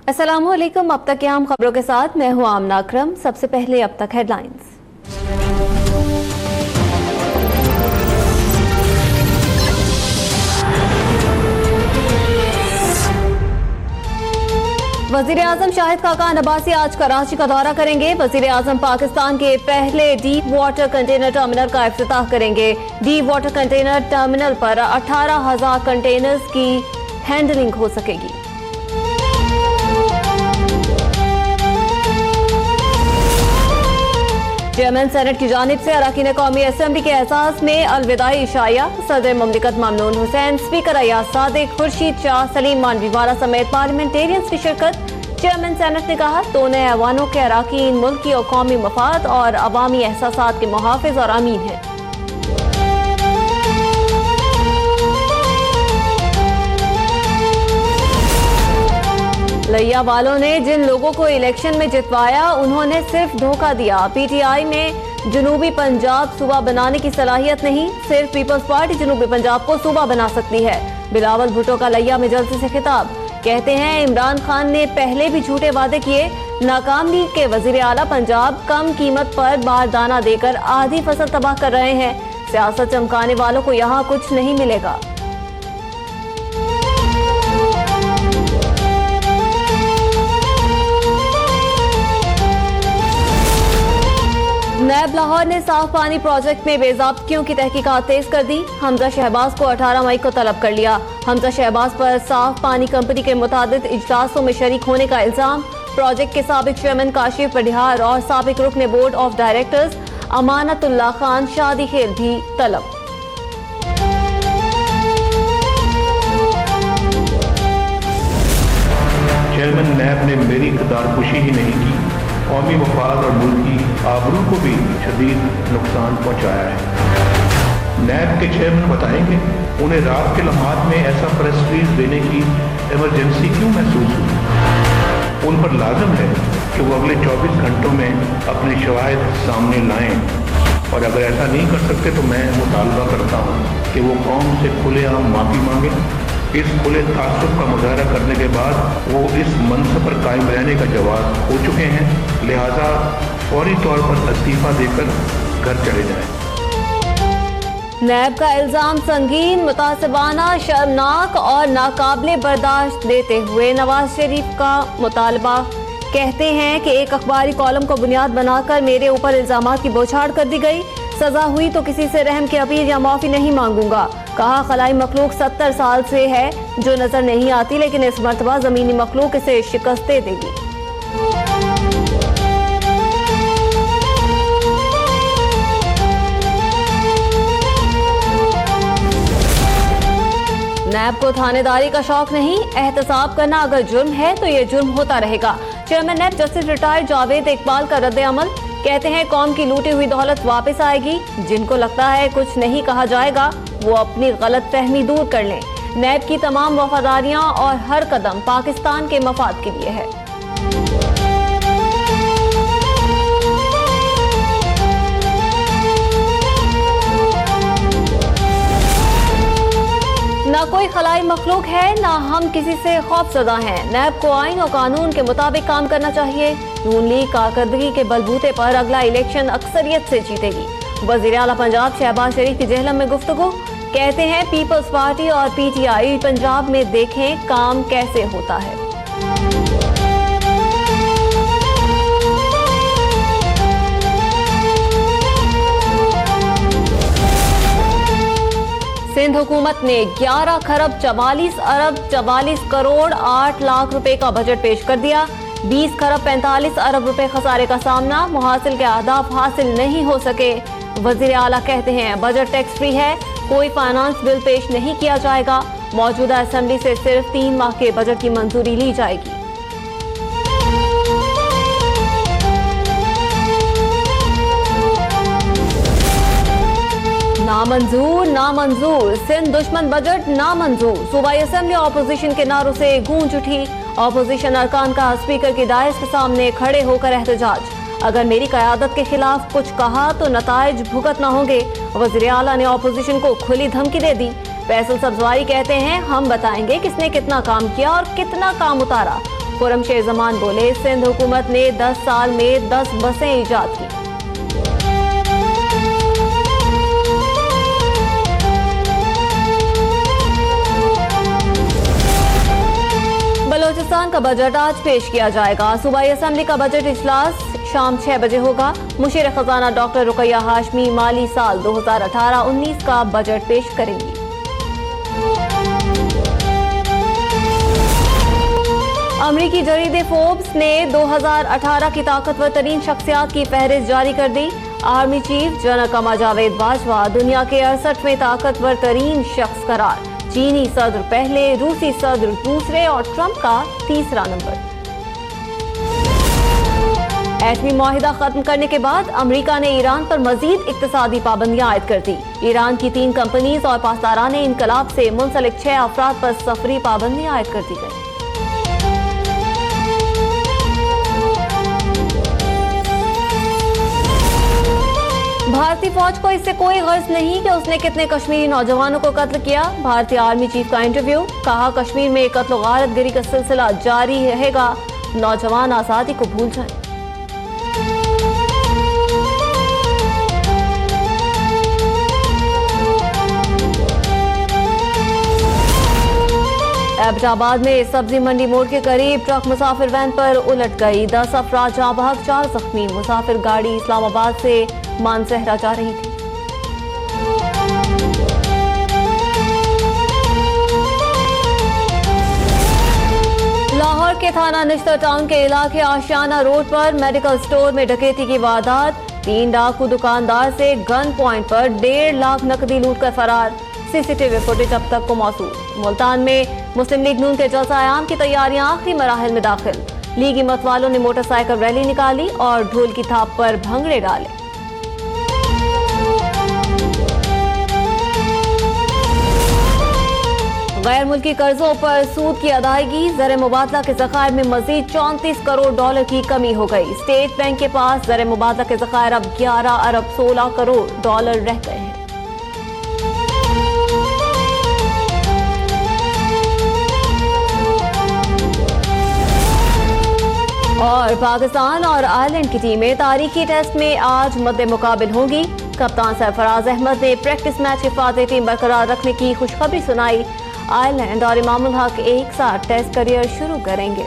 अस्सलामुअलैकुम। अब तक की अहम खबरों के साथ मैं हूं आमना अकरम। सबसे पहले अब तक हेडलाइंस। वजीर आजम शाहिद खाकान अब्बासी आज कराची का दौरा करेंगे। वजीर आजम पाकिस्तान के पहले डीप वाटर कंटेनर टर्मिनल का इफ्तिताह करेंगे। डीप वाटर कंटेनर टर्मिनल पर 18,000 कंटेनर्स की हैंडलिंग हो सकेगी। चेयरमैन सेनेट की जानिब से अरकान कौमी असम्बली के एजाज में अलविदाई इशाया। सदर मुमलिकत ममनून हुसैन, स्पीकर अयाज सादिक, खुर्शीद शाह, सलीम मानवीवाला समेत पार्लियामेंटेरियंस की शिरकत। चेयरमैन सेनेट ने कहा, दोनों ऐवानों के अरकान मुल्की और कौमी मफाद और अवामी एहसासात के मुहाफिज और अमीन हैं। लिया वालों ने जिन लोगों को इलेक्शन में जितवाया उन्होंने सिर्फ धोखा दिया। पीटीआई में जनूबी पंजाब सूबा बनाने की सलाहियत नहीं, सिर्फ पीपल्स पार्टी जनूबी पंजाब को सूबा बना सकती है। बिलावल भुट्टो का लिया में जल्दी से खिताब। कहते हैं, इमरान खान ने पहले भी झूठे वादे किए। नाकाम लीग के वजीर आला पंजाब कम कीमत पर बारदाना देकर आधी फसल तबाह कर रहे हैं। सियासत चमकाने वालों को यहाँ कुछ नहीं मिलेगा। नैब लाहौर ने साफ पानी प्रोजेक्ट में बेज़ाब्तियों की तहकीकात तेज कर दी। हमजा शहबाज को 18 मई को तलब कर लिया। हमजा शहबाज पर साफ पानी कंपनी के मुतादिद इजलासों में शरीक होने का इल्जाम। प्रोजेक्ट के साबिक चेयरमैन काशिफ पढ़ियार और साबिक रुकन board of directors Amanatullah Khan शादी खेल भी तलब। चेयरमैन नैब ने मेरी किरदारकुशी ही नहीं की, कौमी मफाद और मुल्की आबरू को भी शदीद नुकसान पहुंचाया है। नैब के चेयरमैन बताएंगे, उन्हें रात के लम्हात में ऐसा प्रेस रिलीज देने की इमरजेंसी क्यों महसूस हुई। उन पर लाजम है कि वो अगले 24 घंटों में अपने शवाहिद सामने लाएं, और अगर ऐसा नहीं कर सकते तो मैं मुतालबा करता हूँ कि वो कौम से खुलेआम माफ़ी मांगे। इस खुले तासुब का मुजाहरा करने के बाद वो इस मनसब पर कायम रहने का जवाब खो चुके हैं, लिहाजा फौरी तौर पर इस्तीफा देकर घर चले जाएं। नैब का इल्जाम संगीन, मुतासिबाना, शर्मनाक और नाकाबिले बर्दाश्त देते हुए नवाज शरीफ का मुतालबा। कहते हैं कि एक अखबारी कॉलम को बुनियाद बनाकर मेरे ऊपर इल्जामात की बौछार कर दी गई। सजा हुई तो किसी से रहम की अपील या माफी नहीं मांगूंगा। कहा, खलाई मखलूक 70 साल से है जो नजर नहीं आती, लेकिन इस मर्तबा जमीनी मखलूक इसे शिकस्त दे देगी। नैब को थानेदारी का शौक नहीं, एहतसाब करना अगर जुर्म है तो ये जुर्म होता रहेगा। Chairman NAB justice retired Javed Iqbal का रद्द अमल। कहते हैं, कौम की लूटी हुई दौलत वापस आएगी। जिनको लगता है कुछ नहीं कहा जाएगा वो अपनी गलत फहमी दूर कर लें। नैब की तमाम वफादारियां और हर कदम पाकिस्तान के मफाद के लिए है। ना कोई खलाई मखलूक है, ना हम किसी से खौफजदा हैं। नैब को आइन और कानून के मुताबिक काम करना चाहिए। नून लीग कारकर्दगी के बलबूते पर अगला इलेक्शन अक्सरियत से जीतेगी। वजीर आला पंजाब शहबाज शरीफ की जेहलम में गुफ्तगू। कहते हैं, पीपल्स पार्टी और पीटीआई पंजाब में देखें काम कैसे होता है। सिंध हुकूमत ने 11 खरब 44 अरब 44 करोड़ 8 लाख रुपए का बजट पेश कर दिया। 20 खरब 45 अरब रुपए खसारे का सामना, मुहासिल के अहदाफ हासिल नहीं हो सके। वजीर आला कहते हैं, बजट टैक्स फ्री है, कोई फाइनेंस बिल पेश नहीं किया जाएगा। मौजूदा असेंबली से सिर्फ 3 माह के बजट की मंजूरी ली जाएगी। नामंजूर, नामंजूर, सिंध दुश्मन बजट नामंजूर। सूबाई असेंबली ऑपोजिशन के नारों से गूंज उठी। ऑपोजिशन अरकान का स्पीकर की दायस के सामने खड़े होकर एहतजाज। अगर मेरी क़यादत के खिलाफ कुछ कहा तो नताइज भुगतना होंगे। वज़ीर आला ने ऑपोजिशन को खुली धमकी दे दी। फैसल सब्जवारी कहते हैं, हम बताएंगे किसने कितना काम किया और कितना काम उतारा। खुर्रमशेर जमान बोले, सिंध हुकूमत ने 10 साल में 10 बसें ईजाद की। बलोचिस्तान का बजट आज पेश किया जाएगा। सूबाई असेंबली का बजट इजलास शाम 6 बजे होगा। मुशीर खजाना डॉक्टर रुकैया हाशमी माली साल 2018-19 का बजट पेश करेंगी। अमरीकी जरीदे फोर्ब्स ने 2018 की ताकतवर तरीन शख्सियात की फहरिस्त जारी कर दी। Army chief general Qamar Javed Bajwa दुनिया के 68वें ताकतवर तरीन शख्स करार। चीनी सदर पहले, रूसी सदर दूसरे और ट्रंप का तीसरा नंबर। एटमी मुआहिदा खत्म करने के बाद अमेरिका ने ईरान पर मजीद इक्तिसादी पाबंदियां आयद कर दी। ईरान की 3 कंपनीज और पासदारान इनकलाब से मुंसलिक 6 अफराद पर सफरी पाबंदियां आयद कर दी गई। भारतीय फौज को इससे कोई गर्ज नहीं कि उसने कितने कश्मीरी नौजवानों को कत्ल किया। भारतीय आर्मी चीफ का इंटरव्यू, कहा कश्मीर में कत्ल और गारतगिरी का सिलसिला जारी रहेगा, नौजवान आजादी को भूल जाएं। एबटाबाद में सब्जी मंडी मोड़ के करीब ट्रक मुसाफिर वैन पर उलट गई। 10 अफराद जाँ बहक, 4 जख्मी। मुसाफिर गाड़ी इस्लामाबाद से मानसहरा जा रही थी। लाहौर के थाना निश्तर टाउन के इलाके आशियाना रोड पर मेडिकल स्टोर में डकैती की वारदात। 3 डाकू दुकानदार से गन पॉइंट पर 1.5 लाख नकदी लूट कर फरार। सीसीटीवी फुटेज अब तक को मौसूल। मुल्तान में मुस्लिम लीग नून के जलसा आयाम की तैयारियां आखिरी मराहिल में दाखिल। लीगी मतवालों ने मोटरसाइकिल रैली निकाली और ढोल की थाप पर भंगड़े डाले। गैर मुल्की कर्जों पर सूद की अदायगी, ज़र मुबादला के ज़खायर में मजीद 34 करोड़ डॉलर की कमी हो गई। स्टेट बैंक के पास ज़र मुबादला के ज़खायर अब 11 अरब 16 करोड़ डॉलर रह गए हैं। और पाकिस्तान और आयरलैंड की टीमें तारीखी टेस्ट में आज मद्दे मुकाबिल होंगी। कप्तान सरफराज अहमद ने प्रैक्टिस मैच हिफाजती टीम बरकरार रखने की खुशखबरी सुनाई। आयरलैंड और इमामुल हक एक साथ टेस्ट करियर शुरू करेंगे।